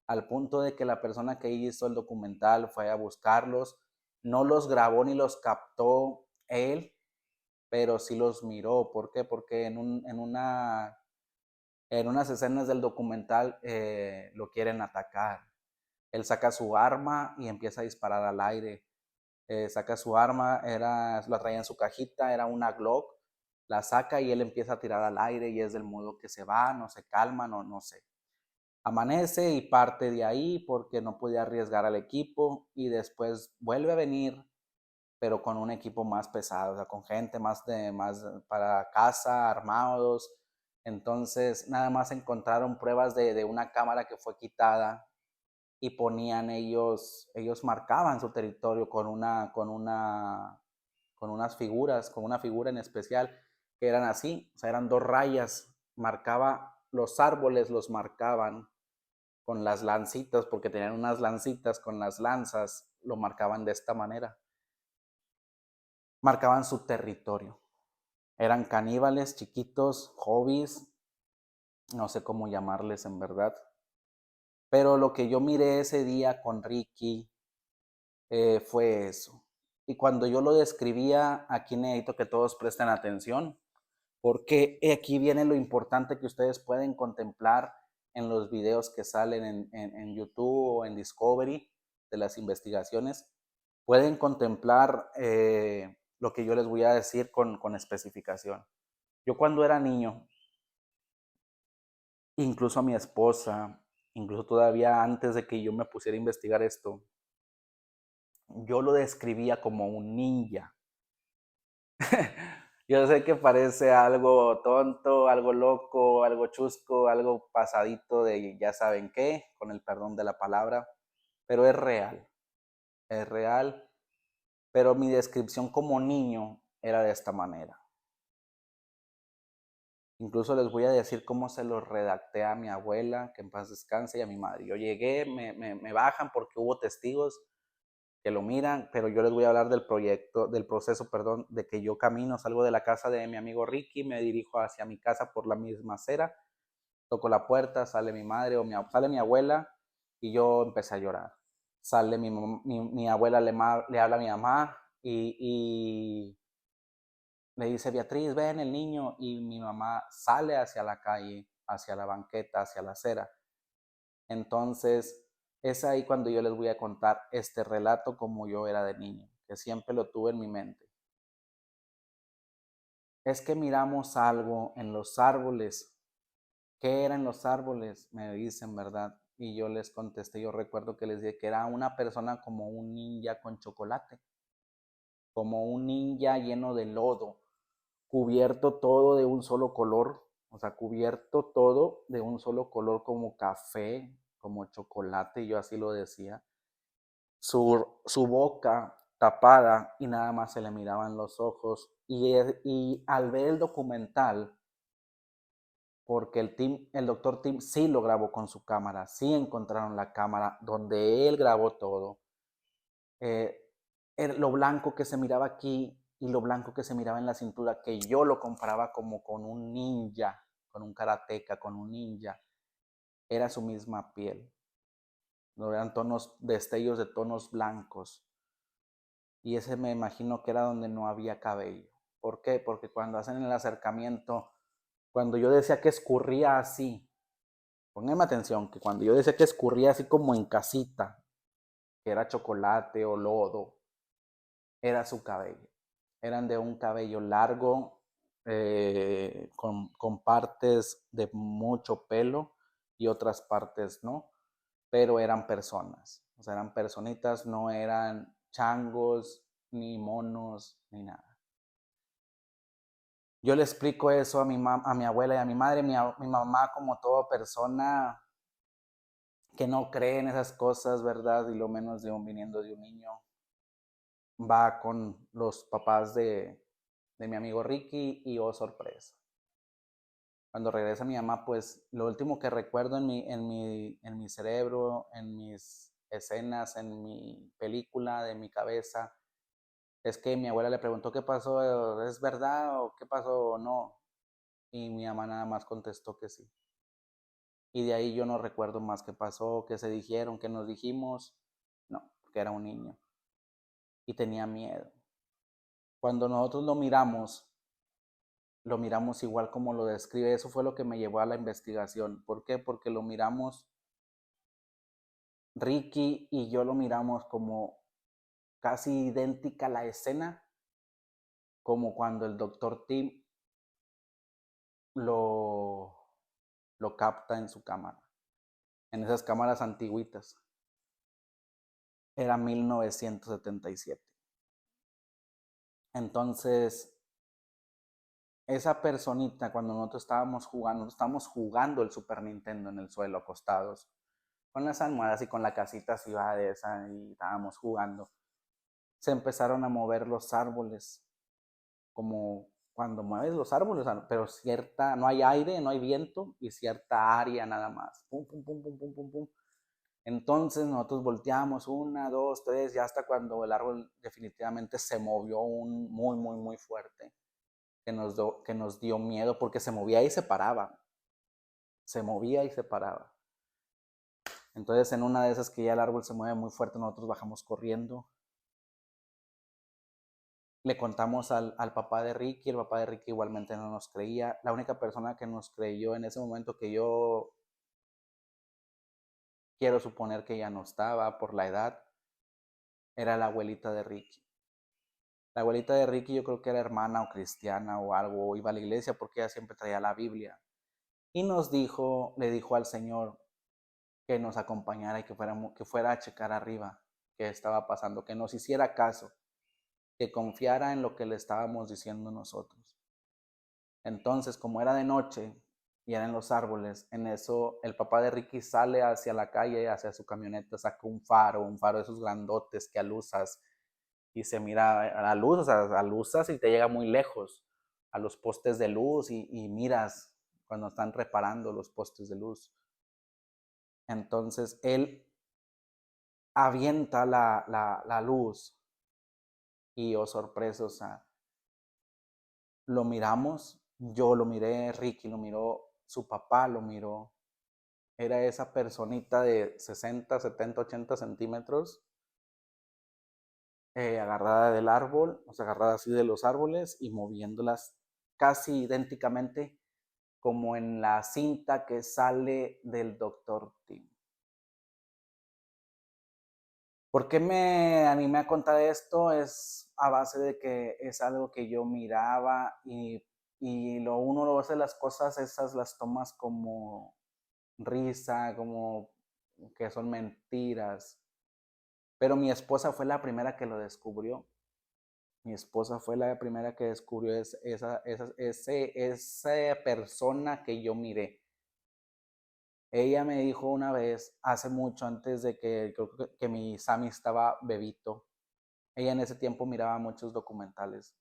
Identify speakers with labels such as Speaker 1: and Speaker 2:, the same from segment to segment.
Speaker 1: al punto de que la persona que hizo el documental fue a buscarlos, no los grabó ni los captó él, pero sí los miró. ¿Por qué? Porque en unas escenas del documental lo quieren atacar. Él saca su arma y empieza a disparar al aire. Saca su arma, la traía en su cajita, era una Glock, la saca y él empieza a tirar al aire y es del modo que se va, no se calma, no sé. Amanece y parte de ahí porque no podía arriesgar al equipo y después vuelve a venir, pero con un equipo más pesado, o sea, con gente más para casa, armados. Entonces, nada más encontraron pruebas de una cámara que fue quitada y ponían ellos marcaban su territorio con unas figuras, con una figura en especial que eran así, o sea, eran dos rayas, marcaba los árboles, los marcaban con las lancitas, porque tenían unas lancitas con las lanzas, lo marcaban de esta manera, marcaban su territorio. Eran caníbales chiquitos, hobbies, no sé cómo llamarles en verdad, pero lo que yo miré ese día con Ricky fue eso. Y cuando yo lo describía, aquí necesito que todos presten atención, porque aquí viene lo importante que ustedes pueden contemplar en los videos que salen en YouTube o en Discovery de las investigaciones. Pueden contemplar lo que yo les voy a decir con especificación. Yo cuando era niño, incluso a mi esposa, incluso todavía antes de que yo me pusiera a investigar esto, yo lo describía como un ninja. Yo sé que parece algo tonto, algo loco, algo chusco, algo pasadito de ya saben qué, con el perdón de la palabra, pero es real, pero mi descripción como niño era de esta manera. Incluso les voy a decir cómo se lo redacté a mi abuela, que en paz descanse, y a mi madre. Yo llegué, me bajan porque hubo testigos que lo miran, pero yo les voy a hablar del proyecto, del proceso, perdón, de que yo camino, salgo de la casa de mi amigo Ricky, me dirijo hacia mi casa por la misma acera, toco la puerta, sale mi madre sale mi abuela y yo empecé a llorar. Sale mi abuela, le habla a mi mamá y le dice, Beatriz, ven el niño, y mi mamá sale hacia la calle, hacia la banqueta, hacia la acera. Entonces, es ahí cuando yo les voy a contar este relato como yo era de niño, que siempre lo tuve en mi mente. Es que miramos algo en los árboles. ¿Qué eran los árboles? Me dicen, ¿verdad? Y yo les contesté, yo recuerdo que les dije que era una persona como un ninja con chocolate, como un ninja lleno de lodo, cubierto todo de un solo color, o sea, cubierto todo de un solo color como café, como chocolate, yo así lo decía. Su boca tapada y nada más se le miraban los ojos. Y al ver el documental, porque el doctor Tim sí lo grabó con su cámara, sí encontraron la cámara donde él grabó todo. Eh, lo blanco que se miraba aquí y lo blanco que se miraba en la cintura, que yo lo comparaba como con un ninja, con un karateca, con un ninja, era su misma piel. No eran tonos, destellos de tonos blancos. Y ese me imagino que era donde no había cabello. ¿Por qué? Porque cuando hacen el acercamiento, cuando yo decía que escurría así, pónganme atención, que cuando yo decía que escurría así como en casita, que era chocolate o lodo, era su cabello. Eran de un cabello largo, con partes de mucho pelo y otras partes no, pero eran personas, o sea, eran personitas, no eran changos, ni monos, ni nada. Yo le explico eso a mi abuela y a mi madre, mi mamá como toda persona que no cree en esas cosas, ¿verdad? Y lo menos viniendo de un niño, va con los papás de mi amigo Ricky y oh sorpresa. Cuando regresa mi mamá, pues lo último que recuerdo en mi cerebro, en mis escenas, en mi película, de mi cabeza, es que mi abuela le preguntó qué pasó, ¿es verdad o qué pasó o no? Y mi mamá nada más contestó que sí. Y de ahí yo no recuerdo más qué pasó, qué se dijeron, qué nos dijimos. No, porque era un niño y tenía miedo. Cuando nosotros lo miramos igual como lo describe. Eso fue lo que me llevó a la investigación. ¿Por qué? Porque lo miramos, Ricky y yo lo miramos como casi idéntica la escena, como cuando el doctor Tim lo, lo capta en su cámara, en esas cámaras antiguitas. Era 1977. Entonces, esa personita, cuando nosotros estábamos jugando el Super Nintendo en el suelo, acostados, con las almohadas y con la casita así va de esa, y estábamos jugando, se empezaron a mover los árboles, como cuando mueves los árboles, pero cierta, no hay aire, no hay viento y cierta área nada más. Pum, pum, pum, pum, pum, pum, pum. Entonces nosotros volteamos una, dos, tres, ya hasta cuando el árbol definitivamente se movió muy, muy, muy fuerte, que nos dio miedo porque se movía y se paraba. Se movía y se paraba. Entonces en una de esas que ya el árbol se mueve muy fuerte, nosotros bajamos corriendo. Le contamos al papá de Ricky, el papá de Ricky igualmente no nos creía. La única persona que nos creyó en ese momento, que yo quiero suponer que ya no estaba por la edad, era la abuelita de Ricky. La abuelita de Ricky yo creo que era hermana o cristiana o algo, o iba a la iglesia porque ella siempre traía la Biblia. Y le dijo al Señor que nos acompañara y que fuera a checar arriba qué estaba pasando, que nos hiciera caso, que confiara en lo que le estábamos diciendo nosotros. Entonces, como era de noche y eran los árboles, en eso el papá de Ricky sale hacia la calle, hacia su camioneta, saca un faro de esos grandotes que alusas y se mira a la luz, o sea, alusas y te llega muy lejos a los postes de luz y miras cuando están reparando los postes de luz. Entonces él avienta la luz y oh sorpresa, o sea, lo miramos, yo lo miré, Ricky lo miró, su papá lo miró. Era esa personita de 60, 70, 80 centímetros, agarrada del árbol, o sea, agarrada así de los árboles y moviéndolas casi idénticamente como en la cinta que sale del Dr. Tim. ¿Por qué me animé a contar esto? Es a base de que es algo que yo miraba y uno lo hace las cosas, esas las tomas como risa, como que son mentiras. Pero mi esposa fue la primera que lo descubrió. Mi esposa fue la primera que descubrió esa persona que yo miré. Ella me dijo una vez, hace mucho antes de que mi Sammy estaba bebito, ella en ese tiempo miraba muchos documentales.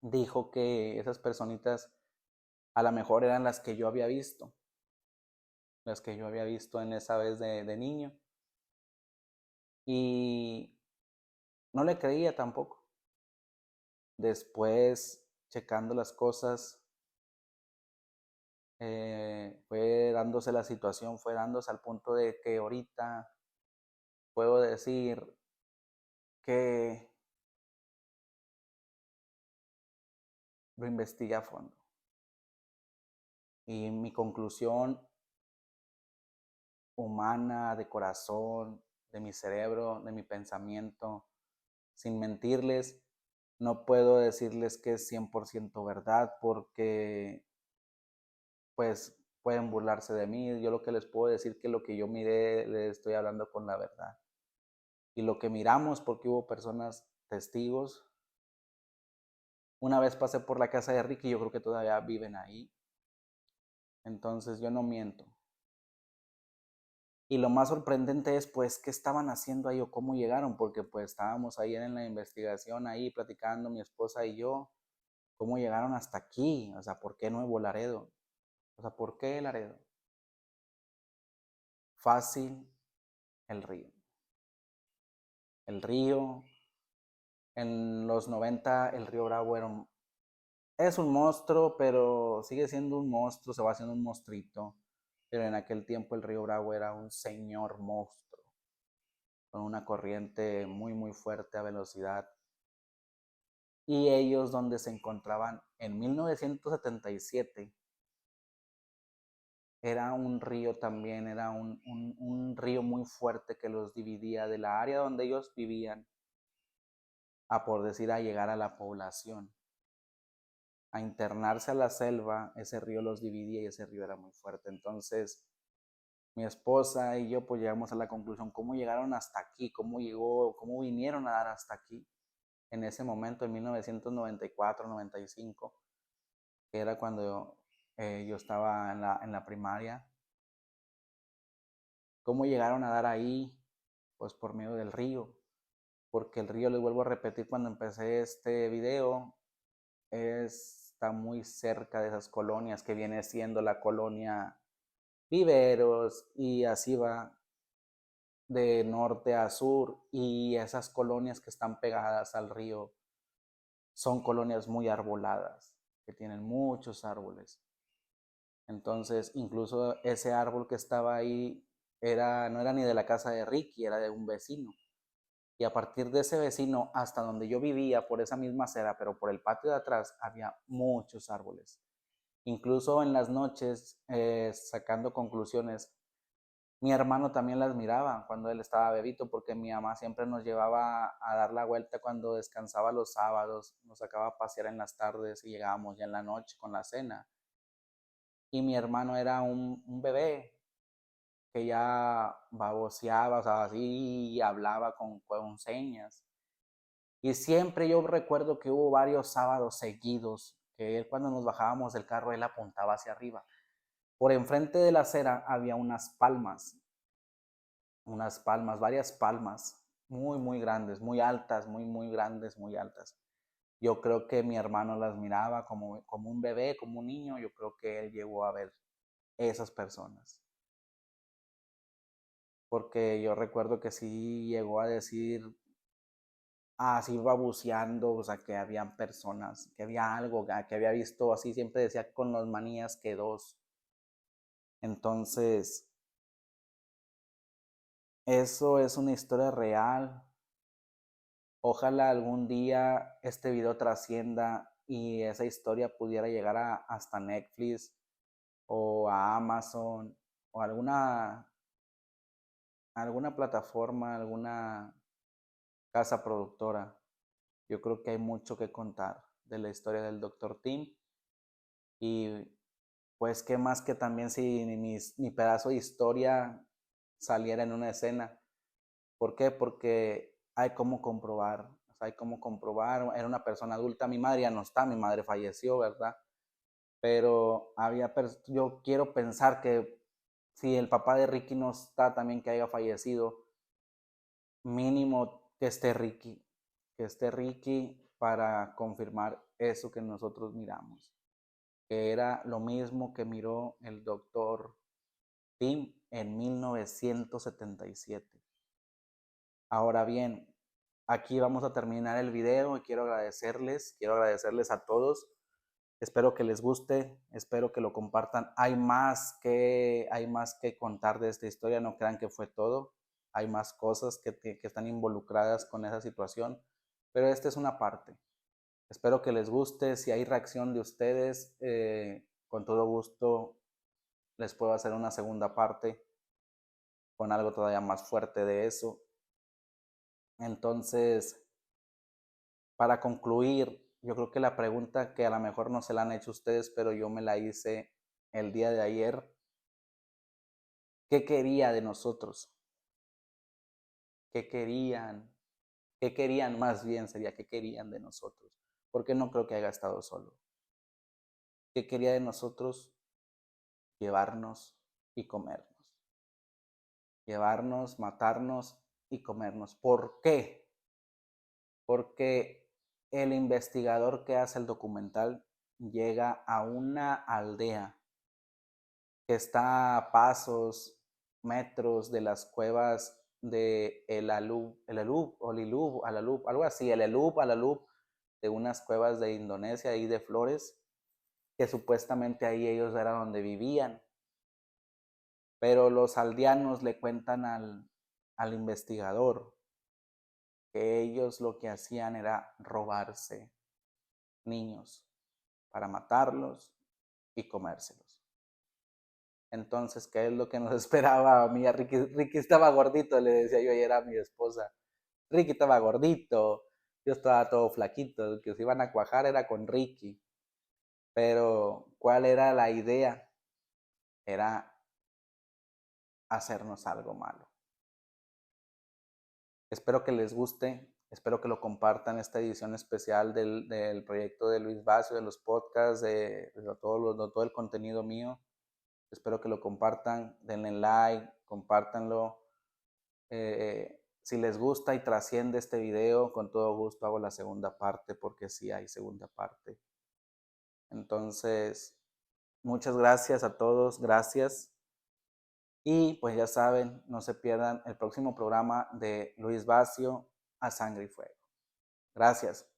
Speaker 1: Dijo que esas personitas a lo mejor eran las que yo había visto en esa vez de niño. Y no le creía tampoco. Después, checando las cosas, fue dándose la situación, fue dándose al punto de que ahorita puedo decir que lo investigué a fondo. Y mi conclusión humana, de corazón, de mi cerebro, de mi pensamiento, sin mentirles, no puedo decirles que es 100% verdad porque pues pueden burlarse de mí. Yo lo que les puedo decir que lo que yo miré, les estoy hablando con la verdad. Y lo que miramos, porque hubo personas testigos. Una vez pasé por la casa de Ricky, yo creo que todavía viven ahí. Entonces yo no miento. Y lo más sorprendente es pues qué estaban haciendo ahí o cómo llegaron, porque pues estábamos ahí en la investigación, ahí platicando mi esposa y yo, cómo llegaron hasta aquí, o sea, ¿por qué Nuevo Laredo? O sea, ¿por qué Laredo? Fácil, el río. El río, en los 90 el río Bravo es un monstruo, pero sigue siendo un monstruo, se va haciendo un monstruito. pero en aquel tiempo el río Bravo era un señor monstruo, con una corriente muy, muy fuerte a velocidad. Y ellos donde se encontraban en 1977, era un río también, era un río muy fuerte que los dividía de la área donde ellos vivían a, por decir, a llegar a la población. A internarse a la selva, ese río los dividía y ese río era muy fuerte. Entonces, mi esposa y yo pues llegamos a la conclusión, ¿cómo llegaron hasta aquí? ¿Cómo vinieron a dar hasta aquí? En ese momento, en 1994, 95, que era cuando yo estaba en la primaria. ¿Cómo llegaron a dar ahí? Pues por medio del río, porque el río, les vuelvo a repetir cuando empecé este video, está muy cerca de esas colonias que viene siendo la colonia Viveros y así va de norte a sur, y esas colonias que están pegadas al río son colonias muy arboladas, que tienen muchos árboles. Entonces, incluso ese árbol que estaba ahí no era ni de la casa de Ricky, era de un vecino. Y a partir de ese vecino hasta donde yo vivía, por esa misma acera, pero por el patio de atrás, había muchos árboles. Incluso en las noches, sacando conclusiones, mi hermano también las miraba cuando él estaba bebito, porque mi mamá siempre nos llevaba a dar la vuelta cuando descansaba los sábados, nos sacaba a pasear en las tardes y llegábamos ya en la noche con la cena. Y mi hermano era un bebé que ya baboseaba, o sea, así, y hablaba con señas. Y siempre yo recuerdo que hubo varios sábados seguidos que él, cuando nos bajábamos del carro, él apuntaba hacia arriba. Por enfrente de la acera había unas palmas, varias palmas, muy, muy grandes, muy altas, muy, muy grandes, muy altas. Yo creo que mi hermano las miraba como un bebé, como un niño. Yo creo que él llegó a ver esas personas. Porque yo recuerdo que sí llegó a decir, así babuceando, o sea, que habían personas, que había algo, que había visto así, siempre decía con los manías que dos. Entonces, eso es una historia real. Ojalá algún día este video trascienda y esa historia pudiera llegar hasta Netflix o a Amazon o alguna plataforma, alguna casa productora. Yo creo que hay mucho que contar de la historia del Dr. Tim. Y pues qué más que también si mi pedazo de historia saliera en una escena. ¿Por qué? Porque hay cómo comprobar, o sea, hay cómo comprobar, era una persona adulta, mi madre ya no está, mi madre falleció, ¿verdad? Pero yo quiero pensar que si el papá de Ricky no está, también que haya fallecido, mínimo que esté Ricky para confirmar eso que nosotros miramos, que era lo mismo que miró el doctor Tim en 1977. Ahora bien, aquí vamos a terminar el video y quiero agradecerles a todos. Espero que les guste, espero que lo compartan. Hay más que contar de esta historia, no crean que fue todo. Hay más cosas que están involucradas con esa situación, pero esta es una parte. Espero que les guste. Si hay reacción de ustedes, con todo gusto les puedo hacer una segunda parte con algo todavía más fuerte de eso. Entonces, para concluir, yo creo que la pregunta que a lo mejor no se la han hecho ustedes, pero yo me la hice el día de ayer: ¿qué quería de nosotros? ¿Qué querían? ¿Qué querían más bien sería qué querían de nosotros? Porque no creo que haya estado solo. ¿Qué quería de nosotros? Llevarnos y comernos. Llevarnos, matarnos y comernos. ¿Por qué? Porque el investigador que hace el documental llega a una aldea que está a pasos, metros de las cuevas de el Alub, o Lilub, Alalub, algo así, el Elub, Alalub, de unas cuevas de Indonesia y de Flores, que supuestamente ahí ellos era donde vivían. Pero los aldeanos le cuentan al investigador que ellos lo que hacían era robarse niños para matarlos y comérselos. Entonces, ¿qué es lo que nos esperaba a mí? A Ricky, Ricky estaba gordito, le decía yo ayer a mi esposa. Ricky estaba gordito, yo estaba todo flaquito, el que se iban a cuajar era con Ricky. Pero, ¿cuál era la idea? Era hacernos algo malo. Espero que les guste, espero que lo compartan esta edición especial del proyecto de Luis Vacio, de los podcasts, de todo el contenido mío. Espero que lo compartan, denle like, compártanlo. Si les gusta y trasciende este video, con todo gusto hago la segunda parte porque sí hay segunda parte. Entonces, muchas gracias a todos, gracias. Y pues ya saben, no se pierdan el próximo programa de Luis Vacio, A Sangre y Fuego. Gracias.